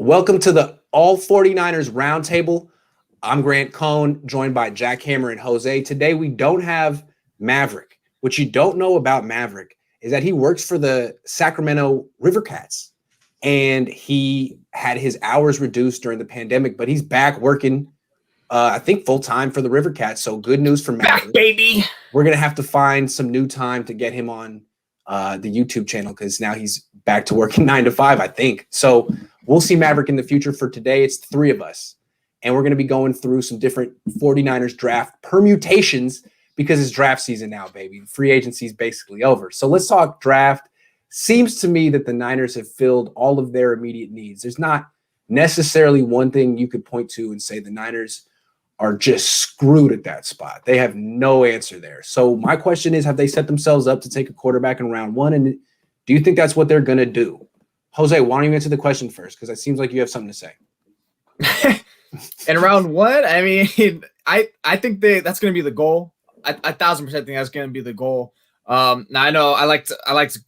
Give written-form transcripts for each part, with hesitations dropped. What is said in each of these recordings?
Welcome to the All49ers Roundtable. I'm Grant Cohn, joined by Jack Hammer and Jose. Today, we don't have Maverick. What you don't know about Maverick is that he works for the Sacramento River Cats, and he had his hours reduced during the pandemic, but he's back working, I think, full-time for the River Cats. So good news for Maverick. Back, baby. We're going to have to find some new time to get him on the YouTube channel because now he's back to working 9 to 5, I think. So we'll see Maverick in the future. For today, it's three of us. And we're going to be going through some different 49ers draft permutations because it's draft season now, baby. Free agency is basically over. So let's talk draft. Seems to me that the Niners have filled all of their immediate needs. There's not necessarily one thing you could point to and say the Niners are just screwed at that spot. They have no answer there. So my question is, have they set themselves up to take a quarterback in round one? And do you think that's what they're going to do? Jose, why don't you answer the question first? Because it seems like you have something to say. In round one, I mean, I think that's going to be the goal. I 1,000% think that's going to be the goal. Now I know I liked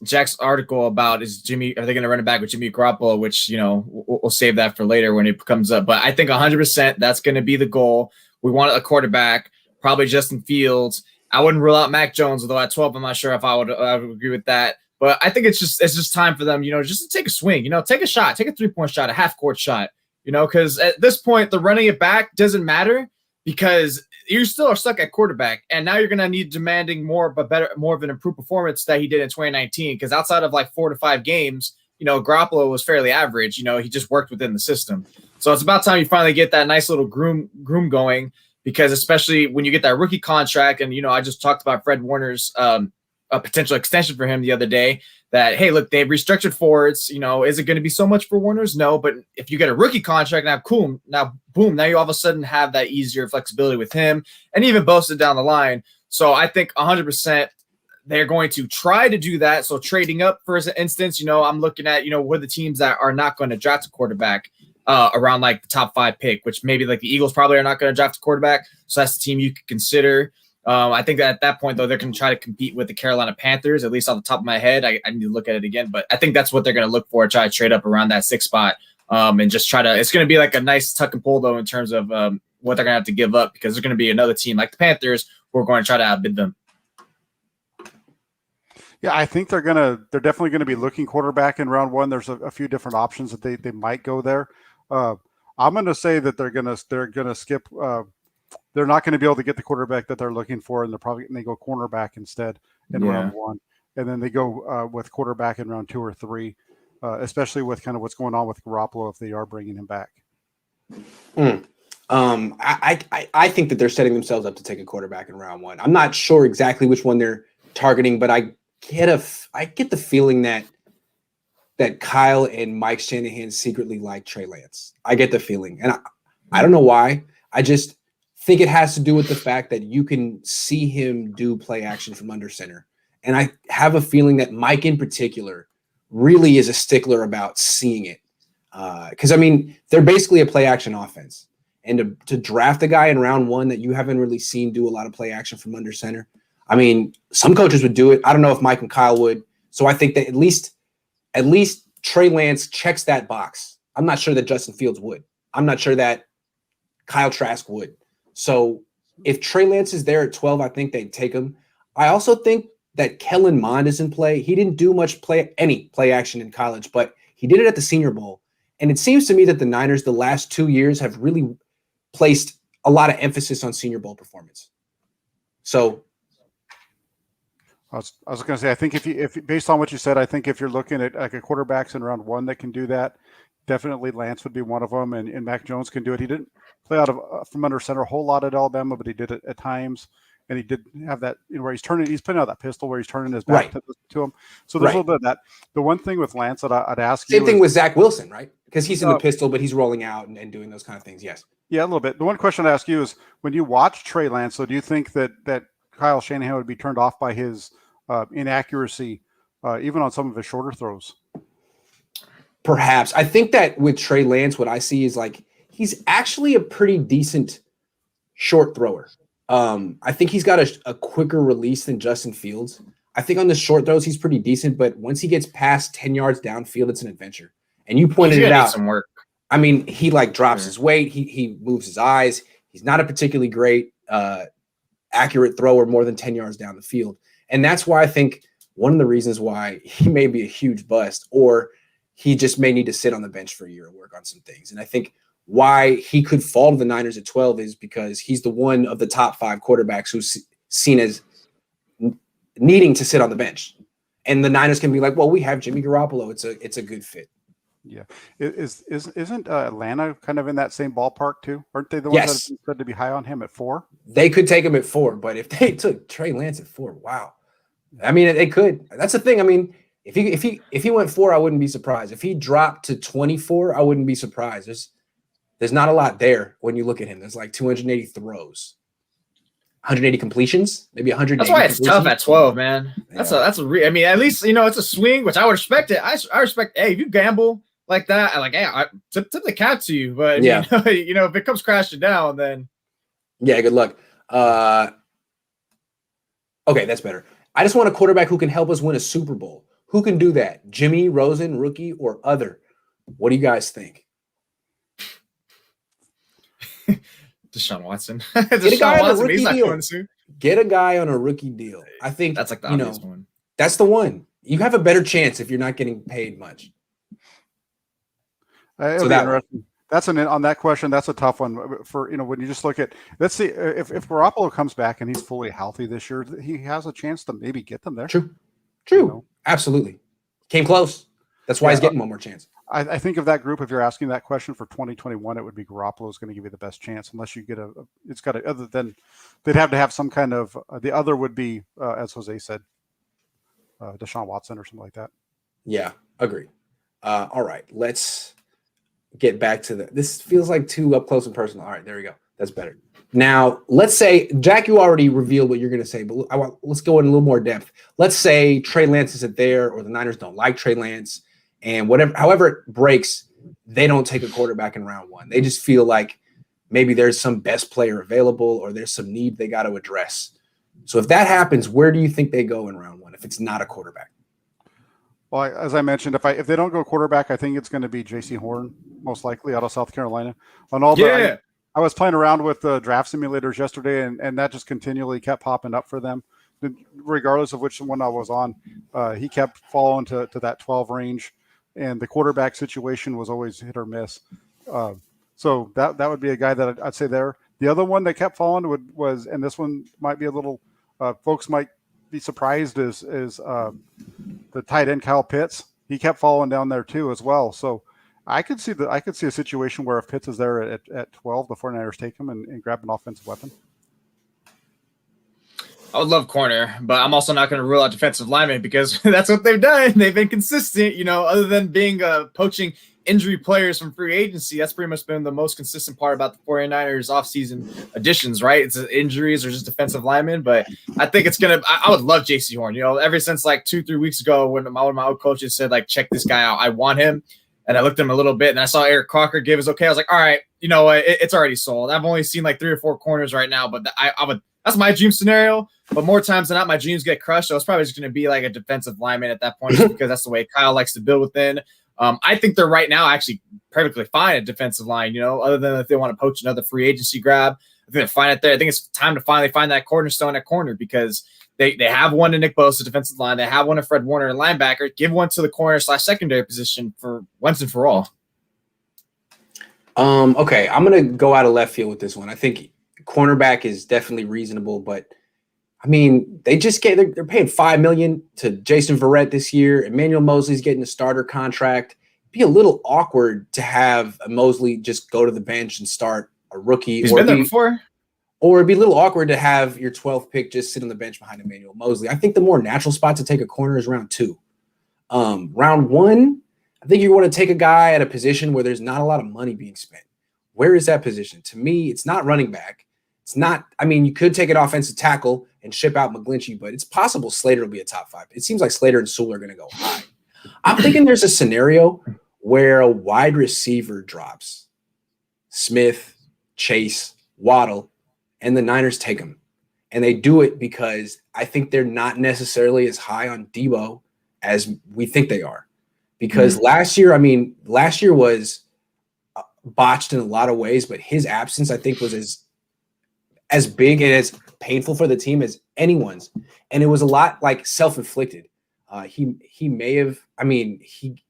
Jack's article about are they going to run it back with Jimmy Garoppolo, which, you know, we'll save that for later when it comes up. But I think 100% that's going to be the goal. We want a quarterback, probably Justin Fields. I wouldn't rule out Mac Jones, although at 12, I'm not sure if I would agree with that. But I think it's just time for them, you know, just to take a swing, you know, take a shot, take a 3-point shot, a half-court shot, you know, because at this point, the running it back doesn't matter because you still are stuck at quarterback. And now you're going to need demanding more of an improved performance that he did in 2019. Because outside of like 4 to 5 games, you know, Garoppolo was fairly average. You know, he just worked within the system. So it's about time you finally get that nice little groom going, because especially when you get that rookie contract. And, you know, I just talked about Fred Warner's a potential extension for him the other day that, hey, look, they've restructured forwards. You know, is it going to be so much for Warner's? No, but if you get a rookie contract now, cool. Now, boom, now you all of a sudden have that easier flexibility with him and even boasted down the line. So I think 100% they're going to try to do that. So trading up, for instance, you know, I'm looking at, you know, what are the teams that are not going to draft a quarterback around like the top 5 pick, which maybe like the Eagles probably are not going to draft a quarterback. So that's the team you could consider. I think that at that point, though, they're going to try to compete with the Carolina Panthers, at least off the top of my head. I need to look at it again, but I think that's what they're going to look for, try to trade up around that 6th spot and just try to – it's going to be like a nice tuck and pull, though, in terms of what they're going to have to give up, because there's going to be another team like the Panthers who are going to try to outbid them. Yeah, I think they're definitely going to be looking quarterback in round one. There's a few different options that they might go there. I'm going to say that they're going to skip they're not going to be able to get the quarterback that they're looking for, and they go cornerback instead in round one, and then they go with quarterback in round 2 or 3, especially with kind of what's going on with Garoppolo if they are bringing him back. I think that they're setting themselves up to take a quarterback in round 1. I'm not sure exactly which one they're targeting, but I get the feeling that Kyle and Mike Shanahan secretly like Trey Lance. I get the feeling, and I don't know why. I just think it has to do with the fact that you can see him do play action from under center. And I have a feeling that Mike in particular really is a stickler about seeing it. Because, I mean, they're basically a play action offense. And to draft a guy in round 1 that you haven't really seen do a lot of play action from under center, I mean, some coaches would do it. I don't know if Mike and Kyle would. So I think that at least Trey Lance checks that box. I'm not sure that Justin Fields would. I'm not sure that Kyle Trask would. So if Trey Lance is there at 12, I think they'd take him. I also think that Kellen Mond is in play. He didn't do much any play action in college, but he did it at the Senior Bowl. And it seems to me that the Niners the last 2 years have really placed a lot of emphasis on Senior Bowl performance. So I was going to say, I think if based on what you said, I think if you're looking at like a quarterbacks in round 1 that can do that, definitely Lance would be one of them, and Mac Jones can do it. He didn't play out of from under center a whole lot at Alabama, but he did it at times, and he did have that, you know, where he's playing out that pistol where he's turning his back to him. So there's a little bit of that. The one thing with Lance that I'd ask you, same thing with Zach Wilson, right? Because he's in the pistol, but he's rolling out and doing those kind of things. Yes. Yeah, a little bit. The one question I ask you is, when you watch Trey Lance, so do you think that Kyle Shanahan would be turned off by his inaccuracy, even on some of his shorter throws? Perhaps. I think that with Trey Lance, what I see is like he's actually a pretty decent short thrower. I think he's got a quicker release than Justin Fields. I think on the short throws, he's pretty decent, but once he gets past 10 yards downfield, it's an adventure. And you pointed it out. Some work. I mean, he like drops his weight. He moves his eyes. He's not a particularly great accurate thrower more than 10 yards down the field. And that's why I think one of the reasons why he may be a huge bust, or he just may need to sit on the bench for a year and work on some things. And I think why he could fall to the Niners at 12 is because he's the one of the top 5 quarterbacks who's seen as needing to sit on the bench. And the Niners can be like, well, we have Jimmy Garoppolo. It's a good fit. Yeah. Isn't Atlanta kind of in that same ballpark too? Aren't they the ones that have said to be high on him at 4? They could take him at 4, but if they took Trey Lance at 4, wow. I mean, they could. That's the thing. I mean, if he went 4, I wouldn't be surprised. If he dropped to 24, I wouldn't be surprised. There's not a lot there when you look at him. There's like 280 throws, 180 completions, maybe 180. That's why it's tough at 12, man. I mean, at least it's a swing, which I would respect it. I respect. Hey, if you gamble like that, I tip the cap to you. But if it comes crashing down, then good luck. Okay, that's better. I just want a quarterback who can help us win a Super Bowl. Who can do that? Jimmy, Rosen, rookie, or other? What do you guys think? Deshaun Watson. Get a guy on a rookie deal. Get a guy on a rookie deal. I think that's like the obvious one. That's the one. You have a better chance if you're not getting paid much. Interesting. On that question. That's a tough one for when you just look at. Let's see if Garoppolo comes back and he's fully healthy this year, he has a chance to maybe get them there. True. Absolutely. Came close. That's why he's getting one more chance. I think of that group. If you're asking that question for 2021, it would be Garoppolo is going to give you the best chance, unless you get other than they'd have to have some kind of the other would be as Jose said, Deshaun Watson or something like that. Yeah, agree. All right, let's get back to this feels like too up close and personal. All right, there we go. That's better. Now, let's say, Jack, you already revealed what you're going to say, but let's go in a little more depth. Let's say Trey Lance isn't there, or the Niners don't like Trey Lance, and however it breaks, they don't take a quarterback in round 1. They just feel like maybe there's some best player available, or there's some need they got to address. So if that happens, where do you think they go in round 1 if it's not a quarterback? Well, as I mentioned, if they don't go quarterback, I think it's going to be J.C. Horn, most likely out of South Carolina. I was playing around with the draft simulators yesterday, and that just continually kept popping up for them. Regardless of which one I was on, he kept falling to that 12 range, and the quarterback situation was always hit or miss. So that would be a guy that I'd say there. The other one that kept falling was, and this one might be a little, folks might be surprised, is the tight end Kyle Pitts. He kept falling down there too as well. So I could see a situation where if Pitts is there at 12, the 49ers take him and grab an offensive weapon. I would love corner, but I'm also not going to rule out defensive lineman because that's what they've done. They've been consistent, other than being poaching injury players from free agency. That's pretty much been the most consistent part about the 49ers offseason additions, right? It's injuries or just defensive linemen. But I think it's going to – I would love J.C. Horn. Ever since like 2-3 weeks ago when one of my old coaches said, like, check this guy out, I want him. And I looked at him a little bit, and I saw Eric Crocker give his okay. I was like, all right, it's already sold. I've only seen like 3 or 4 corners right now, but I would – that's my dream scenario. But more times than not, my dreams get crushed. So it's probably just going to be like a defensive lineman at that point, just because that's the way Kyle likes to build within. I think they're right now actually perfectly fine at defensive line, other than if they want to poach another free agency grab. I think they're fine at there. I think it's time to finally find that cornerstone at corner, because they have one to Nick Bosa defensive line. They have one to Fred Warner linebacker. Give one to the corner/secondary position for once and for all. Okay, I'm going to go out of left field with this one. I think cornerback is definitely reasonable, but I mean, they're paying $5 million to Jason Verrett this year. Emmanuel Mosley's getting a starter contract. It'd be a little awkward to have Mosley just go to the bench and start a rookie. He's been there before. Or it'd be a little awkward to have your 12th pick just sit on the bench behind Emmanuel Mosley. I think the more natural spot to take a corner is round 2. Round 1, I think you want to take a guy at a position where there's not a lot of money being spent. Where is that position? To me, it's not running back. It's not – I mean, you could take an offensive tackle and ship out McGlinchey, but it's possible Slater will be a top 5. It seems like Slater and Sewell are going to go high. I'm thinking there's a scenario where a wide receiver drops. Smith, Chase, Waddle, and the Niners take them. And they do it because I think they're not necessarily as high on Debo as we think they are. because last year was botched in a lot of ways, but his absence, I think, was as big and as painful for the team as anyone's. And it was a lot like self-inflicted. He may have, he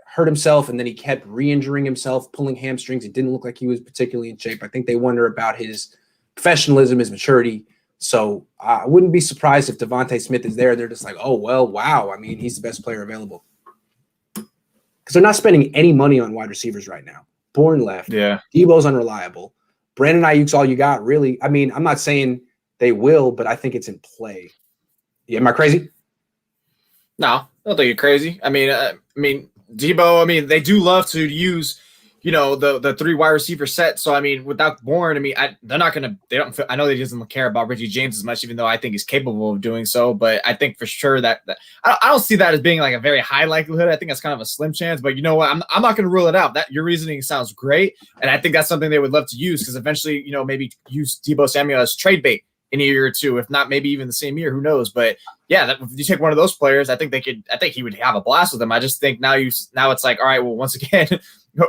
hurt himself and then he kept re-injuring himself, pulling hamstrings. It didn't look like he was particularly in shape. I think they wonder about his professionalism, his maturity. So I wouldn't be surprised if Devontae Smith is there. They're just like, oh, well, wow. I mean, he's the best player available. Because they're not spending any money on wide receivers right now. Bourne left. Yeah. Debo's unreliable. Brandon Ayuk's all you got, really. I mean, I'm not saying they will, but I think it's in play. Yeah, am I crazy? No, I don't think you're crazy. Debo, they do love to use, the 3 wide receiver set. So, without Bourne, I know they doesn't care about Richie James as much, even though I think he's capable of doing so. But I think for sure that I don't see that as being like a very high likelihood. I think that's kind of a slim chance. But you know what? I'm not going to rule it out. That your reasoning sounds great. And I think that's something they would love to use because eventually, maybe use Debo Samuel as trade bait in a year or two, if not maybe even the same year. Who knows? But yeah, if you take one of those players, I think he would have a blast with them. I just think now it's like, all right, well, once again,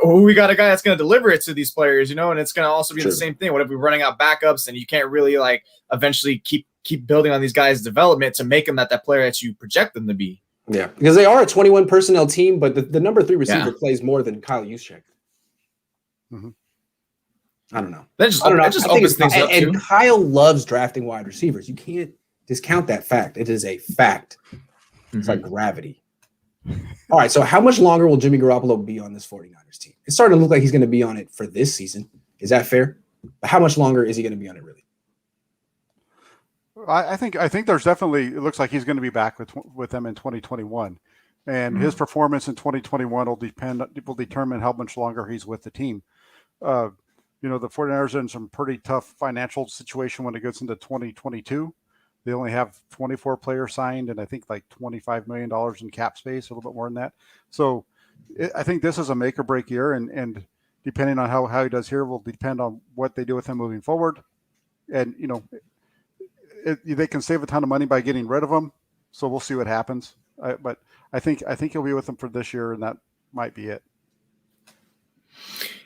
we got a guy that's going to deliver it to these players, and it's going to also be the same thing. What if we're running out backups and you can't really like eventually keep building on these guys' development to make them that player that you project them to be? Yeah, because they are a 21 personnel team, but the number 3 receiver plays more than Kyle Juszczyk. Mm-hmm. I don't know. That just opens things up too. And Kyle loves drafting wide receivers. You can't discount that fact. It is a fact. It's like gravity. All right, so how much longer will Jimmy Garoppolo be on this 49ers team? It's starting to look like he's going to be on it for this season. Is that fair? But how much longer is he going to be on it really? I think there's definitely, it looks like he's going to be back with them in 2021. And his performance in 2021 will determine how much longer he's with the team. The 49ers are in some pretty tough financial situation when it gets into 2022. They only have 24 players signed and I think like $25 million in cap space, a little bit more than that. So I think this is a make or break year, and depending on how he does here will depend on what they do with him moving forward. And, they can save a ton of money by getting rid of him. So we'll see what happens. But I think he'll be with them for this year, and that might be it.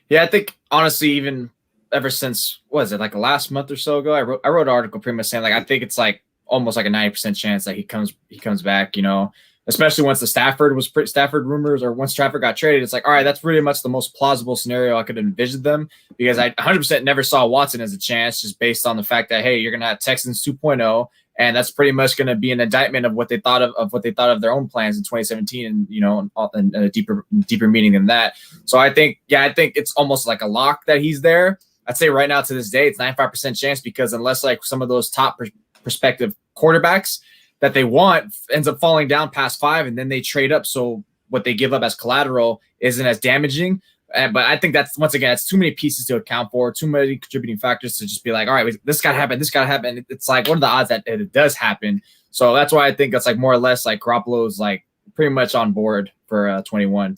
Yeah, I think honestly, even ever since like the last month or so ago, I wrote an article pretty much saying like I think it's like almost like a 90% chance that he comes back. Especially once the Stafford rumors or once Stafford got traded, it's like, all right, that's pretty much the most plausible scenario I could envision them, because I 100% never saw Watson as a chance, just based on the fact that, hey, you're gonna have Texans 2.0, and that's pretty much going to be an indictment of what they thought of their own plans in 2017, and a deeper meaning than that. So I think it's almost like a lock that he's there. I'd say right now to this day, it's 95% chance, because unless like some of those top prospective quarterbacks that they want ends up falling down past 5, and then they trade up, so what they give up as collateral isn't as damaging. But I think that's, once again, it's too many pieces to account for, too many contributing factors to just be like, all right, this got to happen. It's like, what are the odds that it does happen? So that's why I think that's like more or less like Garoppolo's like pretty much on board for 21.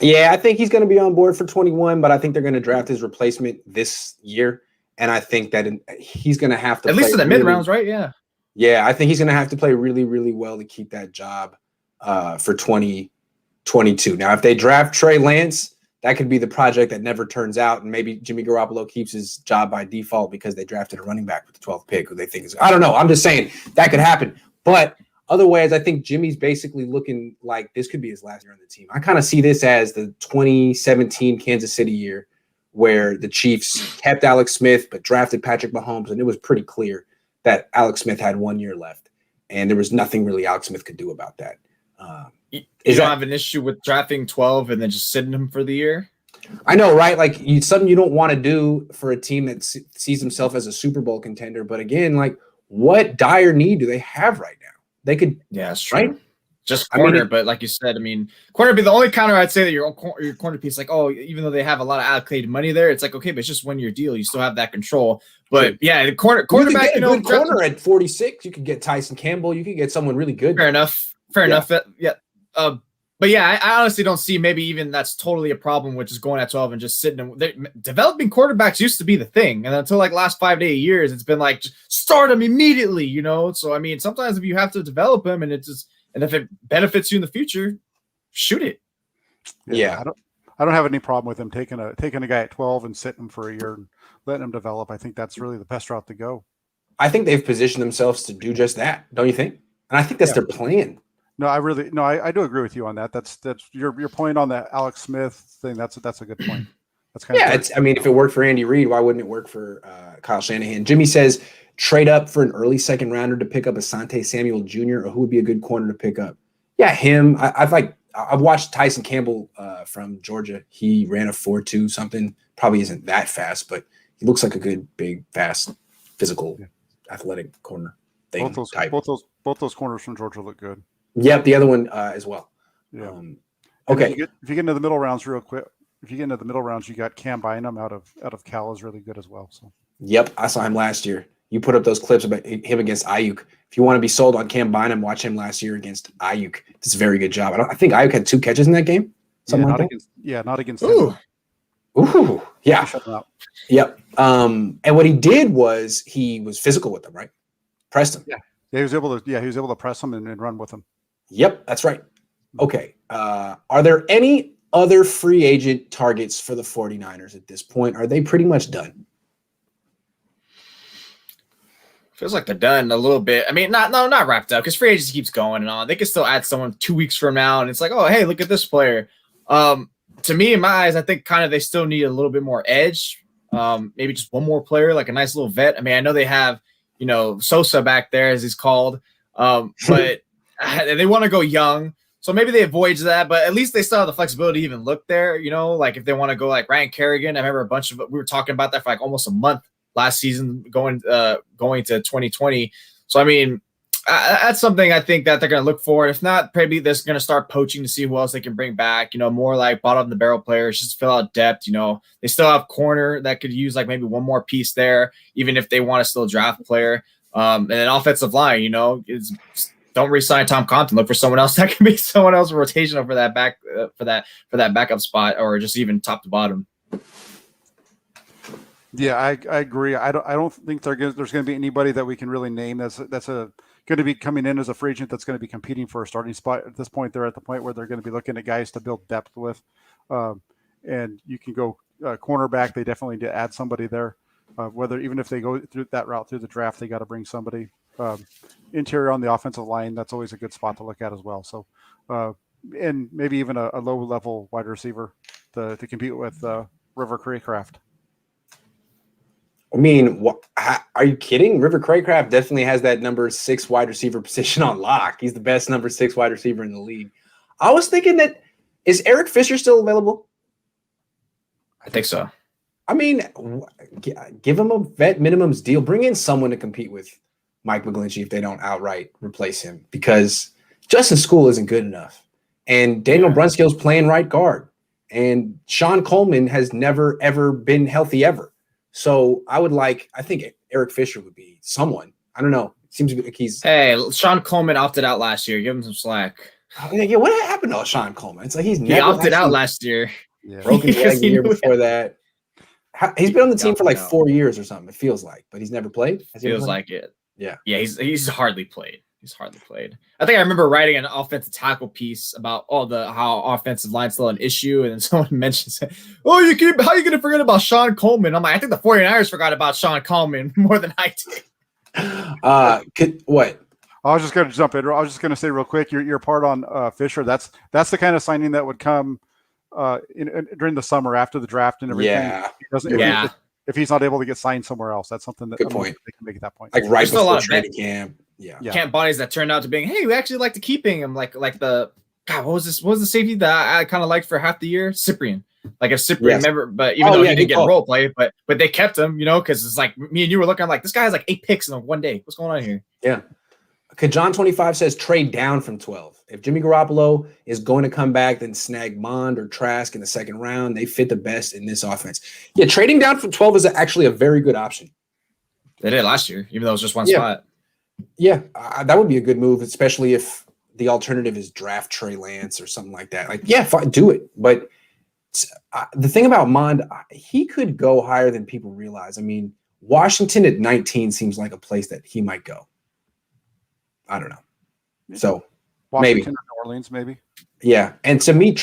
Yeah, I think he's going to be on board for 21, but I think they're going to draft his replacement this year. And I think that he's going to have to at least in the mid rounds, right? Yeah. Yeah, I think he's going to have to play really, really well to keep that job for 2022. Now, if they draft Trey Lance, that could be the project that never turns out, and maybe Jimmy Garoppolo keeps his job by default because they drafted a running back with the 12th pick who they think is – I don't know. I'm just saying that could happen. But otherwise, I think Jimmy's basically looking like this could be his last year on the team. I kind of see this as the 2017 Kansas City year where the Chiefs kept Alex Smith but drafted Patrick Mahomes, and it was pretty clear that Alex Smith had 1 year left, and there was nothing really Alex Smith could do about that. You don't have an issue with drafting 12 and then just sitting him for the year? I know, right? Like something you don't want to do for a team that sees himself as a Super Bowl contender. But again, like what dire need do they have right now? They could, that's true. Right? Just corner, but like you said, corner would be the only counter I'd say that your corner piece, like, oh, even though they have a lot of allocated money there, it's like, okay, but it's just 1 year deal. You still have that control. But yeah, the quarterback, good corner at 46. You could get Tyson Campbell. You could get someone really good. Fair enough. Yeah. But yeah, I honestly don't see maybe even that's totally a problem with just going at 12 and just sitting. Developing quarterbacks used to be the thing, and until like last 5 to 8 years, it's been like just start them immediately. So sometimes if you have to develop them, and if it benefits you in the future, shoot it. Yeah. I don't have any problem with him taking a guy at 12 and sitting him for a year and letting him develop. I think that's really the best route to go. I think they've positioned themselves to do just that. Don't you think? And I think that's their plan. No, I do agree with you on that. That's your point on that Alex Smith thing. That's a good point. That's kind of if it worked for Andy Reid, why wouldn't it work for Kyle Shanahan? Jimmy says trade up for an early second rounder to pick up Asante Samuel Jr. or who would be a good corner to pick up? Yeah, him. I've watched Tyson Campbell from Georgia. He ran a 4.2 something. Probably isn't that fast, but he looks like a good, big, fast, physical, athletic corner thing. Both those corners from Georgia look good. Yep, the other one as well. Yeah. Okay. If you get into the middle rounds real quick, you got Cam Bynum out of Cal is really good as well. So. Yep, I saw him last year. You put up those clips about him against Ayuk. If you want to be sold on Cam Bynum, watch him last year against Ayuk. It's a very good job. I think Ayuk had 2 catches in that game. Not against him. Ooh, yeah. Yep. And what he did was he was physical with them, right? Pressed him. Yeah, he was able to press him and run with him. Yep, that's right. Okay. Are there any other free agent targets for the 49ers at this point? Are they pretty much done? Feels like they're done a little bit. I mean, not wrapped up because free agency keeps going and on. They could still add someone 2 weeks from now, and it's like, oh, hey, look at this player. To me, in my eyes, I think kind of they still need a little bit more edge. Maybe just one more player, like a nice little vet. I mean, I know they have, Sosa back there, as he's called, but they want to go young. So maybe they avoid that, but at least they still have the flexibility to even look there, like if they want to go like Ryan Kerrigan. I remember we were talking about that for like almost a month last season going to 2020. So, I mean, that's something I think that they're going to look for. If not, maybe they're going to start poaching to see who else they can bring back, more like bottom of the barrel players, just to fill out depth. They still have corner that could use like maybe one more piece there, even if they want to still draft a player. And then offensive line, don't re-sign Tom Compton. Look for someone else that can be someone else rotational for that back for that backup spot, or just even top to bottom. Yeah, I agree. I don't think there's going to be anybody that we can really name that's going to be coming in as a free agent that's going to be competing for a starting spot. At this point, they're at the point where they're going to be looking at guys to build depth with. And you can go cornerback. They definitely need to add somebody there. Even if they go through that route through the draft, they got to bring somebody. Interior on the offensive line, that's always a good spot to look at as well. So, and maybe even a low-level wide receiver to compete with River Craycraft. I mean, are you kidding? River Craycraft definitely has that number 6 wide receiver position on lock. He's the best number 6 wide receiver in the league. I was thinking that is Eric Fisher still available? I think so. I mean, give him a vet minimums deal. Bring in someone to compete with Mike McGlinchey if they don't outright replace him, because Justin School isn't good enough. And Daniel Brunskill's playing right guard. And Sean Coleman has never, ever been healthy ever. So I think Eric Fisher would be someone. I don't know. It seems like he's. Hey, Sean Coleman opted out last year. Give him some slack. Yeah, what happened to Sean Coleman? It's like he opted out last year. Yeah. Broken leg the year before that. He's been on the team for like 4 years or something. It feels like, but he's never played. Feels like it. Yeah. Yeah, he's hardly played. I think I remember writing an offensive tackle piece about how offensive line's still an issue, and then someone mentions, how are you going to forget about Sean Coleman? I'm like, I think the 49ers forgot about Sean Coleman more than I did. What? I was just going to jump in. I was just going to say real quick, your part on Fisher. That's the kind of signing that would come during the summer after the draft and everything. Yeah. If he's not able to get signed somewhere else, that's something that good point. They can make at that point. Like right before training camp. Yeah. Camp bodies that turned out to being, hey, we actually like to keeping him what was the safety that I kind of liked for half the year? Cyprian. Like if Cyprian, remember, but even though he didn't get role play, but they kept him, because it's like me and you were looking like this guy has like 8 picks in one day. What's going on here? Yeah. John 25 says trade down from 12. If Jimmy Garoppolo is going to come back, then snag Mond or Trask in the second round. They fit the best in this offense. Yeah, trading down from 12 is actually a very good option. They did last year, even though it was just one spot. Yeah, that would be a good move, especially if the alternative is draft Trey Lance or something like that. Like, yeah, fine, do it. But the thing about Mond, he could go higher than people realize. I mean, Washington at 19 seems like a place that he might go. I don't know. So Washington or New Orleans, maybe. Yeah, and to me,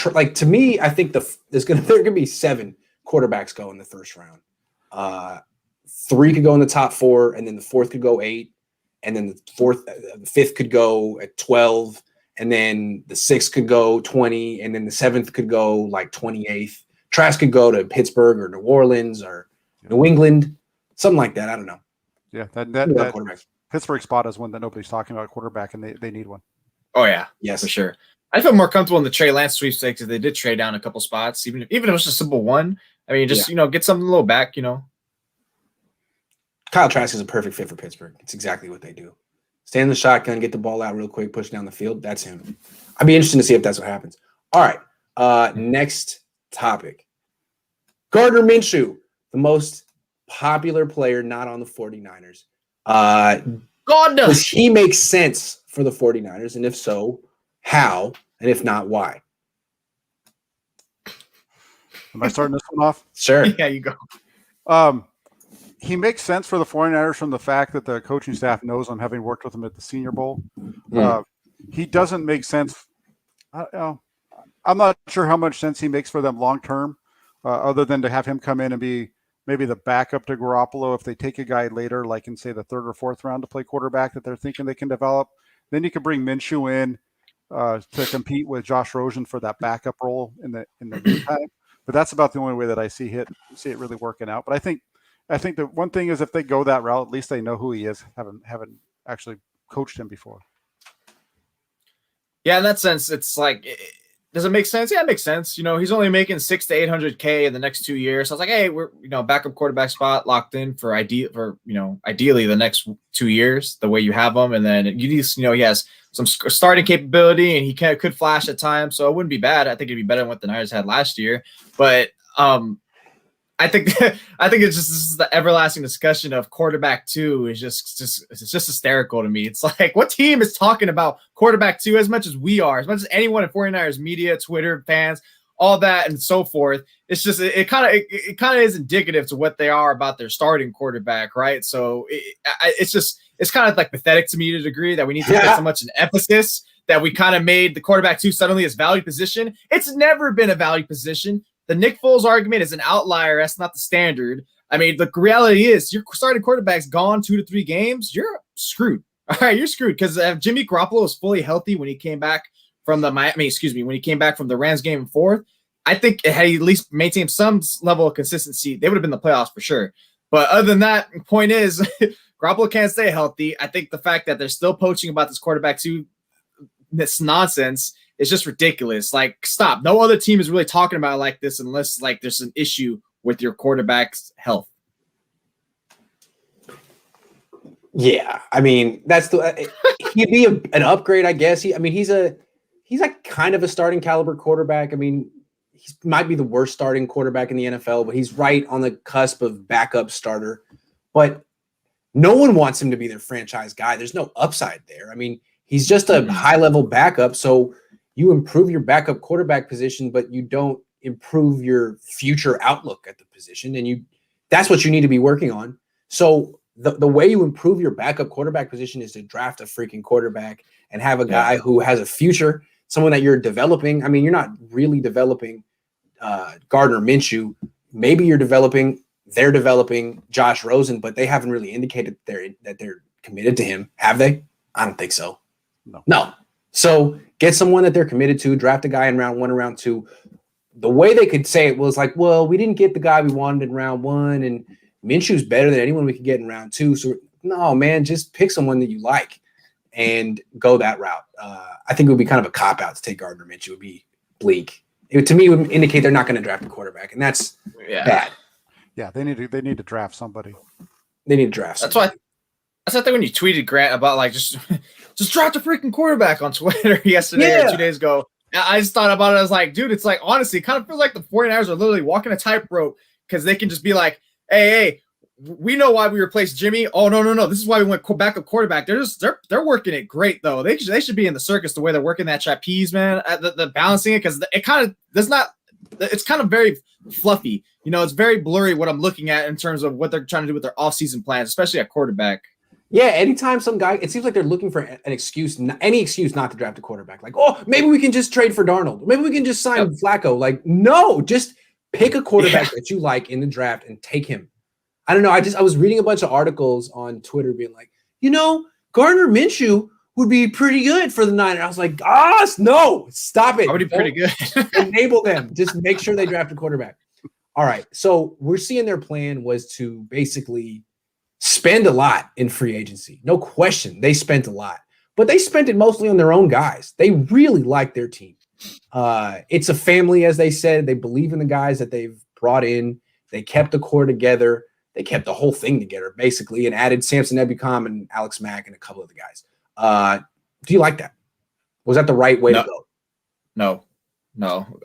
I think there are gonna be 7 quarterbacks go in the first round. 3 could go in the top 4, and then the 4th could go 8, and then the 5th could go at 12, and then the 6th could go 20, and then the 7th could go like 28th. Trask could go to Pittsburgh or New Orleans or New England, something like that. I don't know. Yeah, that Pittsburgh spot is one that nobody's talking about quarterback, and they need one. Oh yeah, yes, for sure. I feel more comfortable in the Trey Lance sweepstakes if they did trade down a couple spots, even if it was just a simple one. I mean, just get something a little back. Kyle Trask is a perfect fit for Pittsburgh. It's exactly what they do. Stay in the shotgun, get the ball out real quick, push down the field. That's him. I'd be interested to see if that's what happens. All right. Next topic. Gardner Minshew, the most popular player not on the 49ers. Does he make sense for the 49ers? And if so, how? And if not, why? Am I starting this one off? Sure. Yeah, you go. He makes sense for the 49ers from the fact that the coaching staff knows him, having worked with him at the Senior Bowl. He doesn't make sense. I'm not sure how much sense he makes for them long term, other than to have him come in and be maybe the backup to Garoppolo if they take a guy later, like in, say, the 3rd or 4th round to play quarterback that they're thinking they can develop. Then you can bring Minshew in to compete with Josh Rosen for that backup role in the meantime. But that's about the only way that I see it really working out. But I think the one thing is if they go that route, at least they know who he is, haven't actually coached him before. Yeah, in that sense, it's like, does it make sense? Yeah, it makes sense. He's only making $600K to $800K in the next 2 years. So I was like, hey, we're backup quarterback spot locked in for ideally the next 2 years, the way you have him, and then he has some starting capability and he could flash at times, so it wouldn't be bad. I think it'd be better than what the Niners had last year, but I think it's just, this is the everlasting discussion of quarterback 2 is just hysterical to me. It's like, what team is talking about quarterback 2 as much as we are, as much as anyone in 49ers media, Twitter, fans, all that and so forth. It's just, it kind of is indicative to what they are about their starting quarterback, right? So it's kind of like pathetic to me to a degree that we need to put so much an emphasis that we kind of made the quarterback 2 suddenly his value position. It's never been a value position. The Nick Foles argument is an outlier. That's not the standard. I mean, the reality is your starting quarterback's gone 2 to 3 games. You're screwed. All right, you're screwed because Jimmy Garoppolo was fully healthy when he came back from when he came back from the Rams game in 4th. I think had he at least maintained some level of consistency, they would have been in the playoffs for sure. But other than that, the point is, Garoppolo can't stay healthy. I think the fact that they're still poaching about this quarterback 2, this nonsense, it's just ridiculous. Like, stop. No other team is really talking about it like this unless like there's an issue with your quarterback's health. Yeah, I mean he'd be an upgrade, I guess. He's a kind of a starting caliber quarterback. I mean, he might be the worst starting quarterback in the NFL, but he's right on the cusp of backup starter. But no one wants him to be their franchise guy. There's no upside there. I mean, he's just a high-level backup, so you improve your backup quarterback position, but you don't improve your future outlook at the position, and that's what you need to be working on. So the way you improve your backup quarterback position is to draft a freaking quarterback and have a guy who has a future, someone that you're developing. I mean, you're not really developing Gardner Minshew. Maybe they're developing Josh Rosen, but they haven't really indicated that they're committed to him, have they? I don't think so. No. So get someone that they're committed to, draft a guy in round 1 or round 2. The way they could say it was like, well, we didn't get the guy we wanted in round 1, and Minshew's better than anyone we could get in round 2. So no, man, just pick someone that you like and go that route. I think it would be kind of a cop-out to take Gardner Minshew. It would be bleak. To me, it would indicate they're not going to draft a quarterback, and that's bad. Yeah, they need to draft somebody. They need to draft somebody. That's why I think when you tweeted, Grant, about like just draft a freaking quarterback on Twitter yesterday or 2 days ago, I just thought about it. I was like, dude, it's like, honestly, it kind of feels like the 49ers are literally walking a tightrope because they can just be like, hey, we know why we replaced Jimmy. Oh, no. This is why we went backup quarterback. They're working it great, though. They should be in the circus the way they're working that trapeze, man, the balancing it, because it kind of does not – it's kind of very fluffy. It's very blurry what I'm looking at in terms of what they're trying to do with their offseason plans, especially at quarterback. Yeah, anytime some guy, it seems like they're looking for an excuse, any excuse not to draft a quarterback. Like, oh, maybe we can just trade for Darnold. Maybe we can just sign Flacco. Like, no, just pick a quarterback that you like in the draft and take him. I don't know. I was reading a bunch of articles on Twitter being like, Gardner Minshew would be pretty good for the Niners. I was like, no, stop it. Already pretty good. Enable them. Just make sure they draft a quarterback. All right. So we're seeing their plan was to basically spend a lot in free agency. No question. They spent a lot, but they spent it mostly on their own guys. They really like their team. It's a family, as they said. They believe in the guys that they've brought in. They kept the core together. They kept the whole thing together, basically, and added Samson Ebukam and Alex Mack and a couple of the guys. Do you like that? Was that the right way to go? No.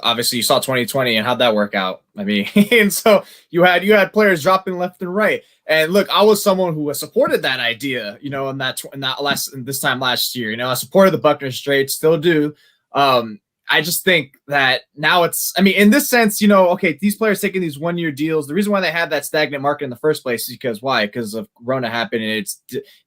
Obviously, you saw 2020 and how'd that work out? I mean, and so you had players dropping left and right. And look, I was someone who supported that idea, this time last year. I supported the Buckner trade, still do. I just think that now in this sense, these players taking these 1-year deals, the reason why they had that stagnant market in the first place is because why? Because of Rona happened and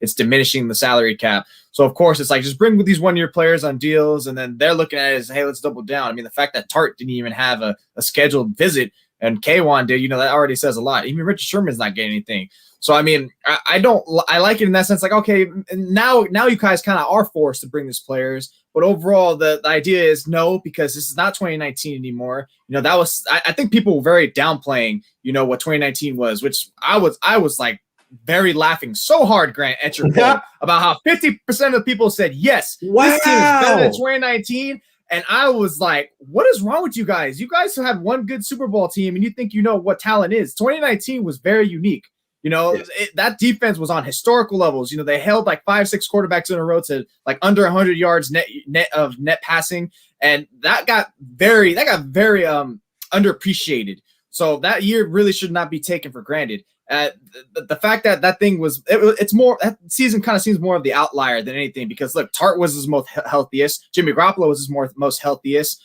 it's diminishing the salary cap. So of course it's like, just bring these 1-year players on deals. And then they're looking at it as, hey, let's double down. I mean, the fact that Tart didn't even have a scheduled visit and K1 did, that already says a lot. Even Richard Sherman's not getting anything. So, I mean, I like it in that sense. Like, okay, now you guys kind of are forced to bring these players. But overall, the idea is no, because this is not 2019 anymore. That was, I think people were very downplaying, what 2019 was, which I was like very laughing so hard, Grant, at your poll about how 50% of people said, yes, this team is better than 2019. And I was like, what is wrong with you guys? You guys have one good Super Bowl team and you think you know what talent is. 2019 was very unique. That defense was on historical levels. They held like 5-6 quarterbacks in a row to like under 100 yards net passing. And that got very underappreciated. So that year really should not be taken for granted. The fact that thing was, it's more, that season kind of seems more of the outlier than anything, because look, Tart was his most healthiest. Jimmy Garoppolo was his most healthiest.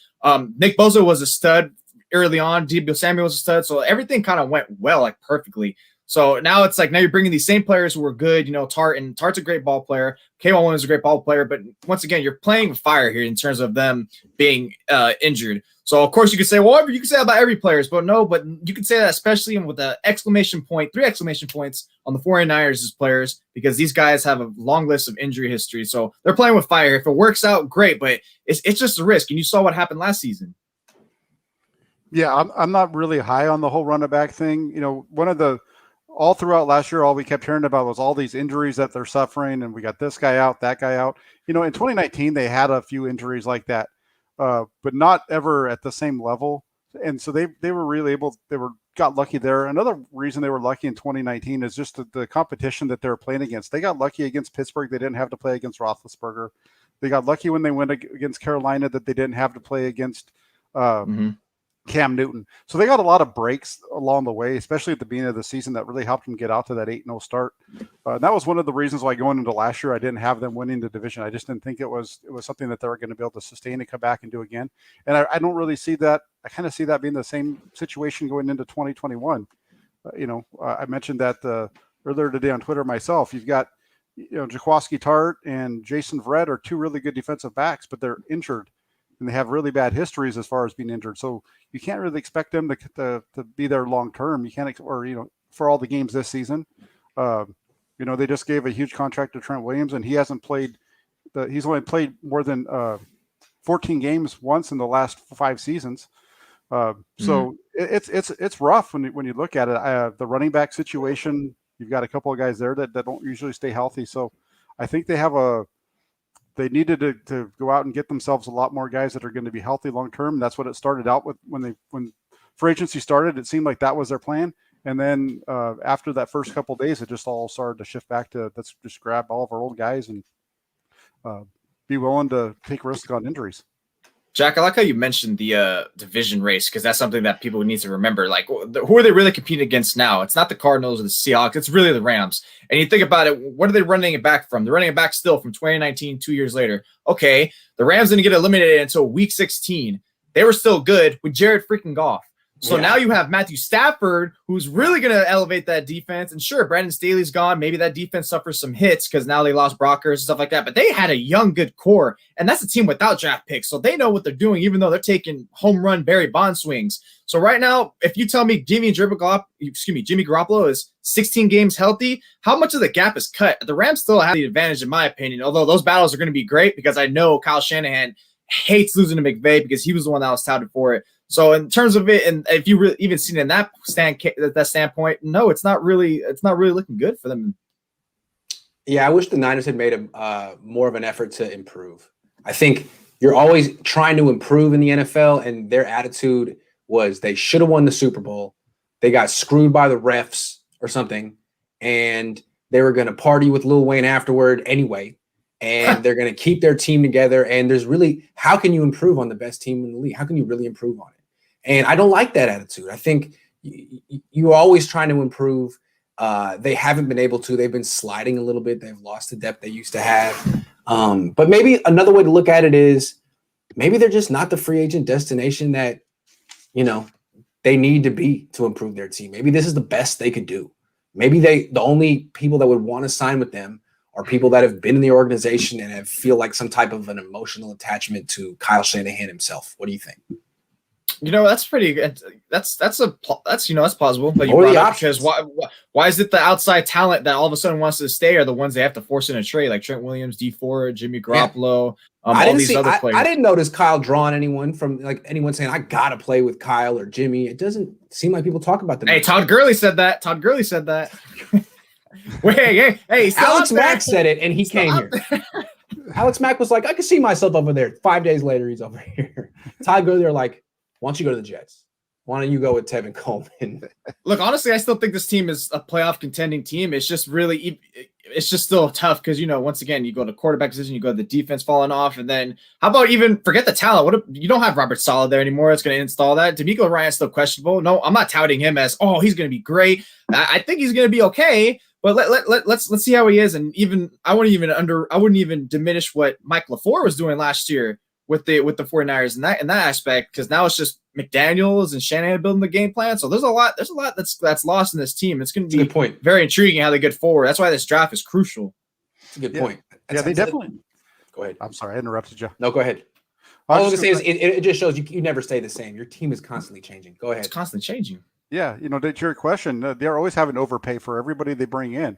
Nick Bosa was a stud early on. Deebo Samuel was a stud. So everything kind of went well, like perfectly. So now it's like, now you're bringing these same players who were good, Tart's a great ball player. K1 is a great ball player, but once again, you're playing with fire here in terms of them being injured. So of course you could say, well, you can say that about every player, but you can say that especially with the 3 exclamation points on the 49ers players, because these guys have a long list of injury history. So they're playing with fire. If it works out, great, but it's just a risk. And you saw what happened last season. Yeah, I'm not really high on the whole running back thing. All throughout last year, all we kept hearing about was all these injuries that they're suffering, and we got this guy out, that guy out. In 2019, they had a few injuries like that, but not ever at the same level. And so they were really got lucky there. Another reason they were lucky in 2019 is just the competition that they were playing against. They got lucky against Pittsburgh. They didn't have to play against Roethlisberger. They got lucky when they went against Carolina that they didn't have to play against Cam Newton. So they got a lot of breaks along the way, especially at the beginning of the season, that really helped them get out to that 8-0 start. That was one of the reasons why going into last year, I didn't have them winning the division. I just didn't think it was something that they were going to be able to sustain and come back and do again. And I don't really see that. I kind of see that being the same situation going into 2021. I mentioned that earlier today on Twitter myself. You've got, Jaquaski Tart and Jason Verrett are 2 really good defensive backs, but they're injured. And they have really bad histories as far as being injured. So you can't really expect them to be there long term. You can't, for all the games this season. They just gave a huge contract to Trent Williams, and he hasn't played. He's only played more than 14 games once in the last 5 seasons. So it's rough when you look at it. The running back situation, you've got a couple of guys there that don't usually stay healthy. So I think they needed to go out and get themselves a lot more guys that are going to be healthy long term. That's what it started out with when free agency started. It seemed like that was their plan, and then after that first couple of days, it just all started to shift back to let's just grab all of our old guys and be willing to take risks on injuries. Jack, I like how you mentioned the division race, because that's something that people need to remember. Like, who are they really competing against now? It's not the Cardinals or the Seahawks. It's really the Rams. And you think about it, what are they running it back from? They're running it back still from 2019, 2 years later. Okay, the Rams didn't get eliminated until week 16. They were still good with Jared freaking Goff. So now you have Matthew Stafford, who's really going to elevate that defense. And sure, Brandon Staley's gone. Maybe that defense suffers some hits because now they lost Brockers and stuff like that. But they had a young, good core. And that's a team without draft picks. So they know what they're doing, even though they're taking home run Barry Bonds swings. So right now, if you tell me Jimmy Garoppolo is 16 games healthy, how much of the gap is cut? The Rams still have the advantage, in my opinion, although those battles are going to be great because I know Kyle Shanahan hates losing to McVay because he was the one that was touted for it. So in terms of it, and if you really even seen it in that standpoint, no, it's not really looking good for them. Yeah, I wish the Niners had made a more of an effort to improve. I think you're always trying to improve in the NFL, and their attitude was they should have won the Super Bowl. They got screwed by the refs or something, and they were going to party with Lil Wayne afterward anyway, and they're going to keep their team together. And there's really, how can you improve on the best team in the league? How can you really improve on it? And I don't like that attitude. I think you're always trying to improve. They haven't been able to. They've been sliding a little bit. They've lost the depth they used to have. But maybe another way to look at it is maybe they're just not the free agent destination that, they need to be to improve their team. Maybe this is the best they could do. Maybe the only people that would want to sign with them are people that have been in the organization and feel like some type of an emotional attachment to Kyle Shanahan himself. What do you think? That's pretty good. That's plausible. But because why is it the outside talent that all of a sudden wants to stay are the ones they have to force in a trade, like Trent Williams, D Ford, Jimmy Garoppolo, all these other players. I didn't notice Kyle drawing anyone anyone saying I gotta play with Kyle or Jimmy. It doesn't seem like people talk about them. Hey, Todd Gurley said that. Wait, hey, Alex Mack said it, and he came here. Alex Mack was like, I can see myself over there. 5 days later, he's over here. Todd Gurley are like, why don't you go to the Jets? Why don't you go with Tevin Coleman? Look, honestly, I still think this team is a playoff contending team. It's just still tough because, once again, you go to quarterback position, you go to the defense falling off. And then how about even forget the talent? What if you don't have Robert Saleh there anymore? It's going to install that. D'Amico Ryan's still questionable. No, I'm not touting him as, he's going to be great. I think he's going to be okay. But let's see how he is. And even I wouldn't even diminish what Mike LaFleur was doing last year with the 49ers in that aspect, because now it's just McDaniels and Shanahan building the game plan. So there's a lot that's lost in this team. It's going to be very intriguing how they get forward. That's why this draft is crucial. That's a good point. They definitely. Go ahead. I'm sorry, I interrupted you. No, go ahead. All I was going to say is it just shows you never stay the same. Your team is constantly changing. Go ahead. It's constantly changing. Yeah, to your question, they're always having to overpay for everybody they bring in.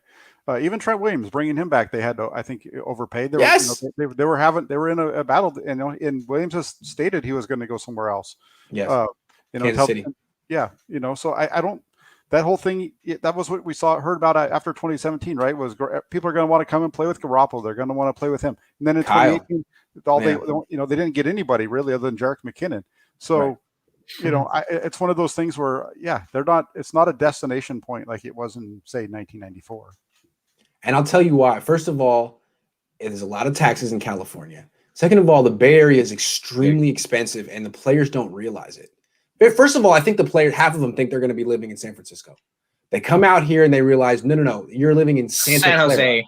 Even Trent Williams, bringing him back, they had to, I think, overpaid. They were in a battle, and Williams has stated he was going to go somewhere else. Yes. Kansas City. Yeah, so I don't. That whole thing, that was what we heard about after 2017, right? Was people are going to want to come and play with Garoppolo. They're going to want to play with him. And then in 2018, they didn't get anybody really other than Jerick McKinnon. So. Right. It's one of those things where, they're not. It's not a destination point like it was in, say, 1994. And I'll tell you why. First of all, there's a lot of taxes in California. Second of all, the Bay Area is extremely expensive, and the players don't realize it. First of all, I think the players, half of them think they're going to be living in San Francisco. They come out here and they realize, no, you're living in San Jose.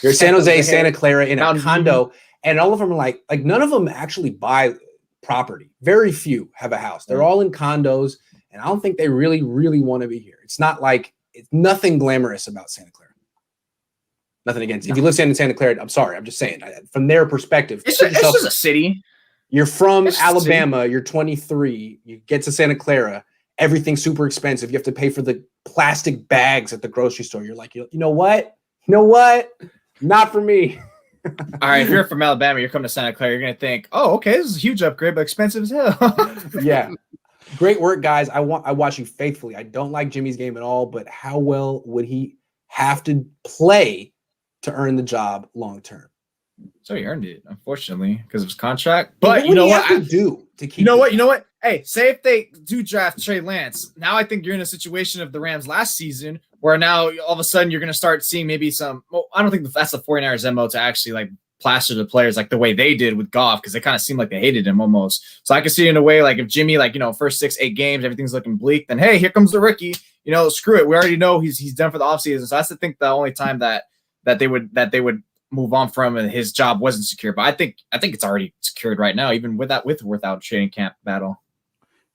You're San Jose, Santa Clara in a condo, and all of them are like none of them actually buy property. Very few have a house. They're all in condos, and I don't think they really, really want to be here. It's nothing glamorous about Santa Clara. Nothing against. If you live in Santa Clara, I'm sorry. I'm just saying from their perspective. It's just a city. You're from Alabama. You're 23. You get to Santa Clara. Everything's super expensive. You have to pay for the plastic bags at the grocery store. You're like, you know what? Not for me. All right, if you're from Alabama, you're coming to Santa Clara, you're going to think, okay, this is a huge upgrade, but expensive as hell. Yeah. Great work, guys. I watch you faithfully. I don't like Jimmy's game at all, but how well would he have to play to earn the job long term? So he earned it, unfortunately, because of his contract. But you know what? You know what? Hey, say if they do draft Trey Lance, now I think you're in a situation of the Rams last season where now all of a sudden you're going to start seeing maybe some. Well, I don't think that's the 49ers MO to actually plaster the players like the way they did with Goff, because they kind of seemed like they hated him almost. So I could see in a way if Jimmy first 6-8 games everything's looking bleak, then hey, here comes the rookie. Screw it. We already know he's done for the offseason. So that's the only time that they would move on from and his job wasn't secure. But I think it's already secured right now, even without training camp battle.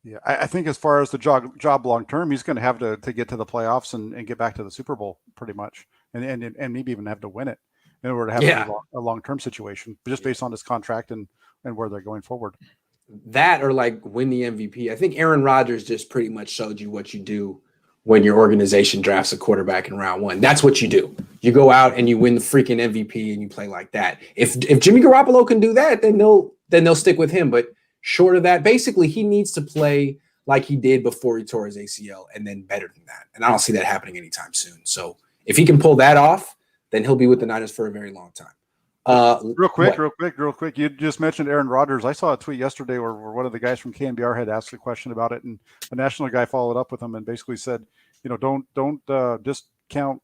Yeah, I think as far as the job long term, he's going to have to get to the playoffs and get back to the Super Bowl pretty much, and maybe even have to win it in order to have a long term situation, just based on his contract and where they're going forward. That or like win the MVP. I think Aaron Rodgers just pretty much showed you what you do when your organization drafts a quarterback in round 1. That's what you do. You go out and you win the freaking MVP and you play like that. If Jimmy Garoppolo can do that, then they'll stick with him. But short of that, basically he needs to play like he did before he tore his ACL and then better than that. And I don't see that happening anytime soon. So if he can pull that off, then he'll be with the Niners for a very long time. Real quick. You just mentioned Aaron Rodgers. I saw a tweet yesterday where one of the guys from KNBR had asked a question about it, and a national guy followed up with him and basically said, don't discount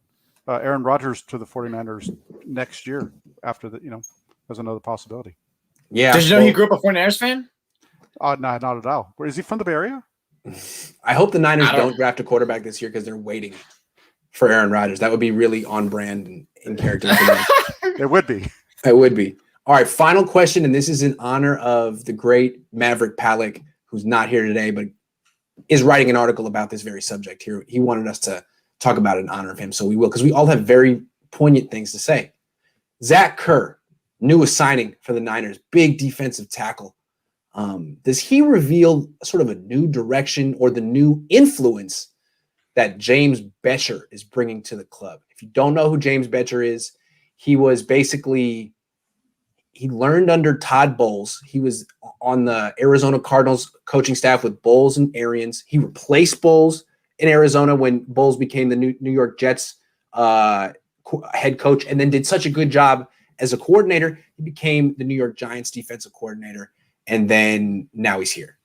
Aaron Rodgers to the 49ers next year after as another possibility. Yeah. Did you know he grew up a 49ers fan? No, not at all. Is he from the Bay Area? I hope the Niners don't draft a quarterback this year because they're waiting for Aaron Rodgers. That would be really on brand and in character for them. It would be. It would be. All right, final question, and this is in honor of the great Maverick Palick, who's not here today, but is writing an article about this very subject here. He wanted us to talk about it in honor of him, so we will, because we all have very poignant things to say. Zach Kerr, newest signing for the Niners, big defensive tackle. Does he reveal sort of a new direction or the new influence that James Bettcher is bringing to the club? If you don't know who James Bettcher is, he was basically, he learned under Todd Bowles. He was on the Arizona Cardinals coaching staff with Bowles and Arians. He replaced Bowles in Arizona when Bowles became the New York Jets head coach, and then did such a good job as a coordinator. He became the New York Giants defensive coordinator, and then now he's here.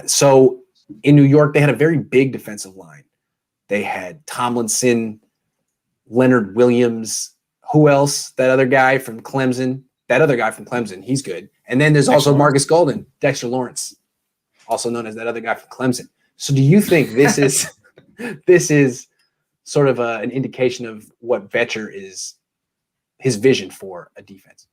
So in New York, they had a very big defensive line. They had Tomlinson, Leonard Williams. Who else? That other guy from Clemson. He's good. And then there's also Marcus Golden, Dexter Lawrence, also known as that other guy from Clemson. So do you think this is sort of an indication of what Bettcher is, his vision for a defense?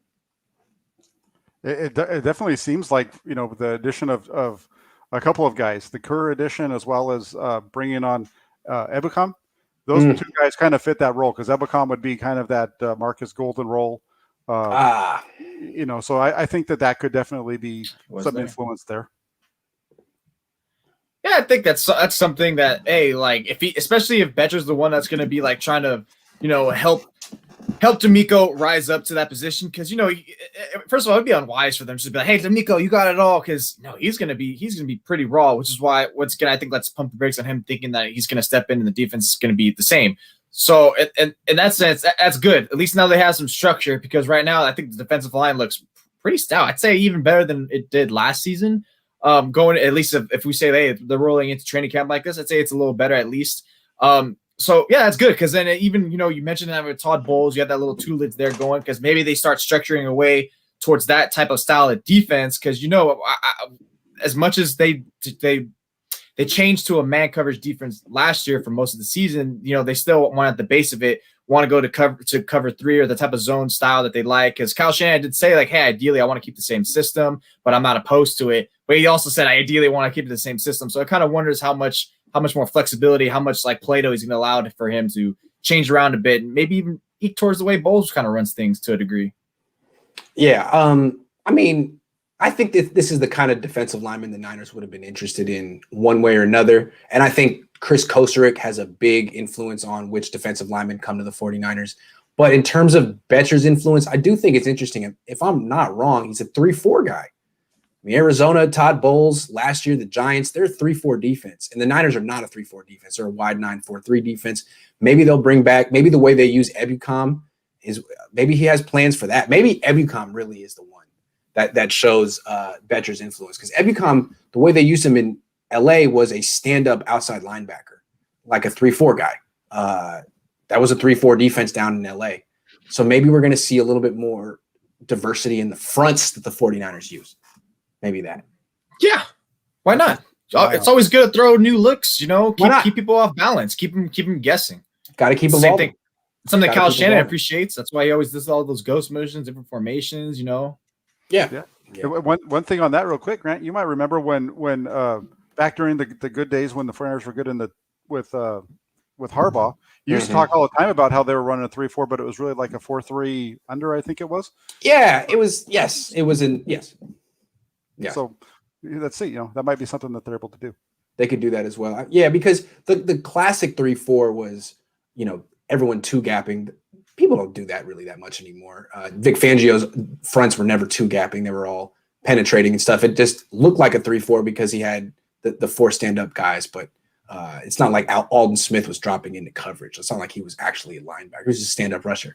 It definitely seems like, the addition of a couple of guys, the Kerr addition, as well as bringing on Ebukam. Those two guys kind of fit that role, because Ebukam would be kind of that Marcus Golden role. So I think that could definitely be some influence there. Yeah, I think that's something that, especially if Bettcher's the one that's going to be like trying to, help D'Amico rise up to that position, because first of all, it'd be unwise for them to be like, "Hey, D'Amico, you got it all," because he's gonna be pretty raw, which is why I think let's pump the brakes on him, thinking that he's gonna step in and the defense is gonna be the same. So in that sense, that's good. At least now they have some structure, because right now I think the defensive line looks pretty stout. I'd say even better than it did last season. Going at least if we say they're rolling into training camp like this, I'd say it's a little better at least. So yeah, that's good, because then even you mentioned that with Todd Bowles, you have that little two lids there going, because maybe they start structuring away towards that type of style of defense, because as much as they changed to a man coverage defense last year for most of the season, they still want at the base of it want to go to cover 3 or the type of zone style that they like, because Kyle Shanahan did say like, hey, ideally I want to keep the same system, but I'm not opposed to it. But he also said I ideally want to keep the same system. So it kind of wonders how much more flexibility, how much like Plato he's going to allow for him to change around a bit, and maybe even eke towards the way Bowles kind of runs things to a degree. Yeah. I think that this is the kind of defensive lineman the Niners would have been interested in one way or another. And I think Chris Kosarick has a big influence on which defensive linemen come to the 49ers. But in terms of Bettcher's influence, I do think it's interesting. If I'm not wrong, he's a 3-4 guy. Arizona, Todd Bowles, last year, the Giants, they're a 3-4 defense. And the Niners are not a 3-4 defense. They're a wide 9-4-3 defense. Maybe they'll bring back, maybe the way they use Ebukam is, maybe he has plans for that. Maybe Ebukam really is the one that shows Bettcher's influence. Because Ebukam, the way they used him in LA was a stand-up outside linebacker, like a 3-4 guy. That was a 3-4 defense down in LA. So maybe we're going to see a little bit more diversity in the fronts that the 49ers use. Maybe that. Yeah. Why not? It's always good to throw new looks, keep people off balance, keep them guessing. Got to keep them same thing. Something that Kyle Shanahan appreciates. That's why he always does all those ghost motions, different formations, Yeah. Yeah. One thing on that real quick, Grant, you might remember when back during the good days when the 49ers were good with Harbaugh, you used to talk all the time about how they were running a 3-4, but it was really like a 4-3 under, I think it was. Yeah, it was. Yes, it was in. Yes. Yeah. So let's see. That might be something that they're able to do. They could do that as well. Yeah, because the classic 3-4 was, everyone two gapping. People don't do that really that much anymore. Vic Fangio's fronts were never two gapping; they were all penetrating and stuff. It just looked like a 3-4 because he had the four stand up guys, but it's not like Alden Smith was dropping into coverage. It's not like he was actually a linebacker; he was just a stand up rusher.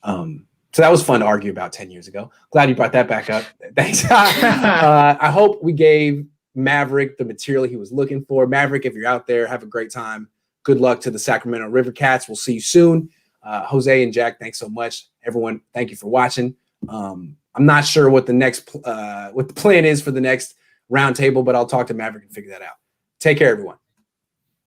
So that was fun to argue about 10 years ago. Glad you brought that back up. Thanks. I hope we gave Maverick the material he was looking for. Maverick, if you're out there, have a great time. Good luck to the Sacramento River Cats. We'll see you soon. Jose and Jack, thanks so much. Everyone, thank you for watching. I'm not sure what the plan is for the next roundtable, but I'll talk to Maverick and figure that out. Take care, everyone.